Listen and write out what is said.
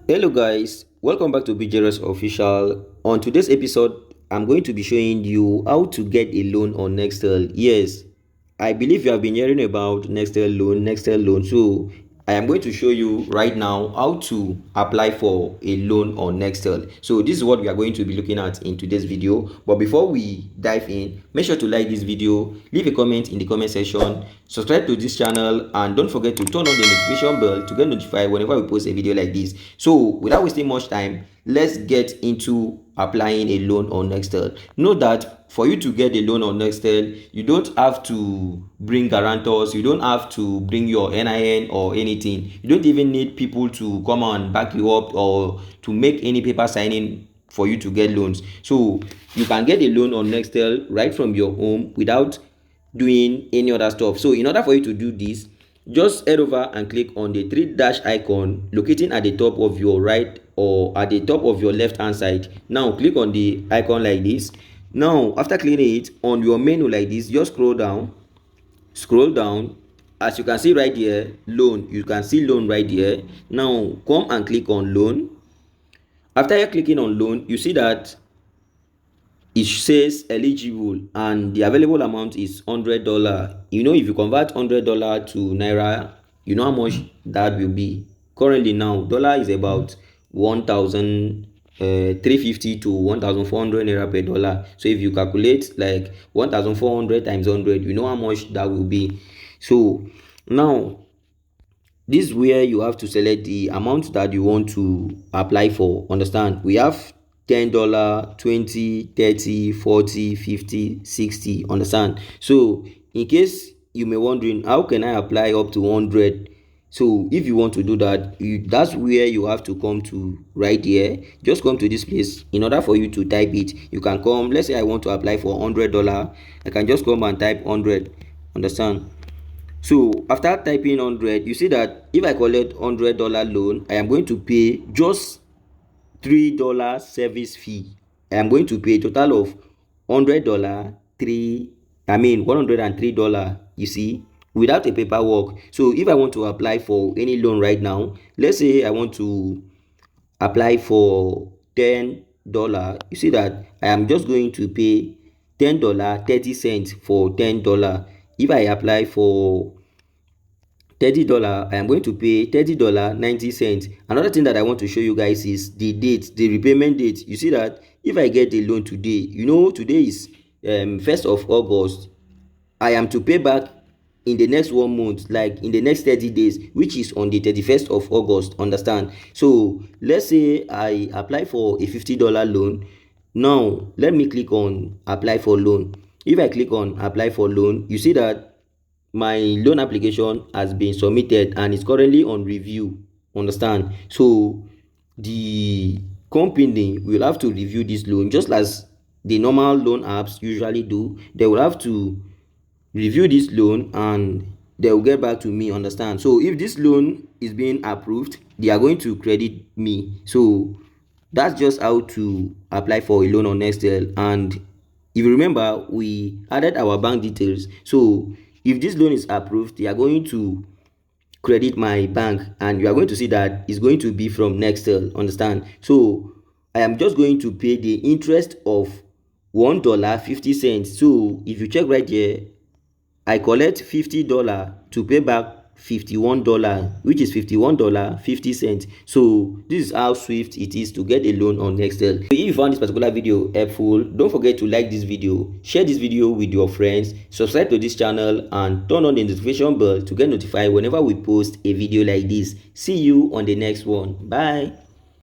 Hello guys, welcome back to BJRS Official. On today's episode, I'm going to be showing you how to get a loan on Nextel. Yes, I believe you have been hearing about Nextel loan. So I am going to show you right now how to apply for a loan on Nextel. So this is what we are going to be looking at in today's video. But before we dive in, make sure to like this video, leave a comment in the comment section, subscribe to this channel, and don't forget to turn on the notification bell to get notified whenever we post a video like this. So without wasting much time, let's get into applying a loan on Nextel. Know that for you to get a loan on Nextel, you don't have to bring guarantors, you don't have to bring your NIN or anything. You don't even need people to come and back you up or to make any paper signing for you to get loans. So you can get a loan on Nextel right from your home without doing any other stuff. So in order for you to do this, just head over and click on the three dash icon locating at the top of your right or at the top of your left hand side. Now click on the icon like this. Now after clicking it on your menu like this, just scroll down. As you can see right here, loan, you can see loan right here. Now come and click on loan. After you're clicking on loan, you see that it says eligible and the available amount is $100. You know, if you convert $100 to naira, you know how much that will be. Currently now dollar is about 1,350 to 1,400 naira per dollar. So if you calculate like 1,400 times 100, you know how much that will be. So now this is where you have to select the amount that you want to apply for. Understand, we have $10, 20, 30, 40, 50, 60. Understand? So in case you may wondering, how can I apply up to 100? So if you want to do that, that's where you have to come to right here. Just come to this place. In order for you to type it, you can come. Let's say I want to apply for $100. I can just come and type 100. Understand? So after typing 100, you see that if I collect $100 loan, I am going to pay just $3 service fee. I am going to pay a total of $103, $103, you see, without a paperwork. So if I want to apply for any loan right now, let's say I want to apply for $10, you see that I am just going to pay $10.30 for $10. If I apply for $30, I am going to pay $30.90. Another thing that I want to show you guys is the date, the repayment date. You see that if I get a loan today, you know today is 1st of August, I am to pay back in the next 1 month, like in the next 30 days, which is on the 31st of August. Understand? So let's say I apply for a $50 loan. Now let me click on apply for loan. If I click on apply for loan, you see that my loan application has been submitted and is currently on review. Understand? So the company will have to review this loan just as the normal loan apps usually do. They will have to review this loan and they will get back to me. Understand? So if this loan is being approved, they are going to credit me. So that's just how to apply for a loan on Nextel. And if you remember, we added our bank details. So if this loan is approved, they are going to credit my bank and you are going to see that it's going to be from Nextel. Understand? So I am just going to pay the interest of $1.50. So if you check right here, I collect $50 to pay back $51, which is $51.50. So this is how swift it is to get a loan on Nextel. If you found this particular video helpful, don't forget to like this video, share this video with your friends, subscribe to this channel, and turn on the notification bell to get notified whenever we post a video like this. See you on the next one. Bye.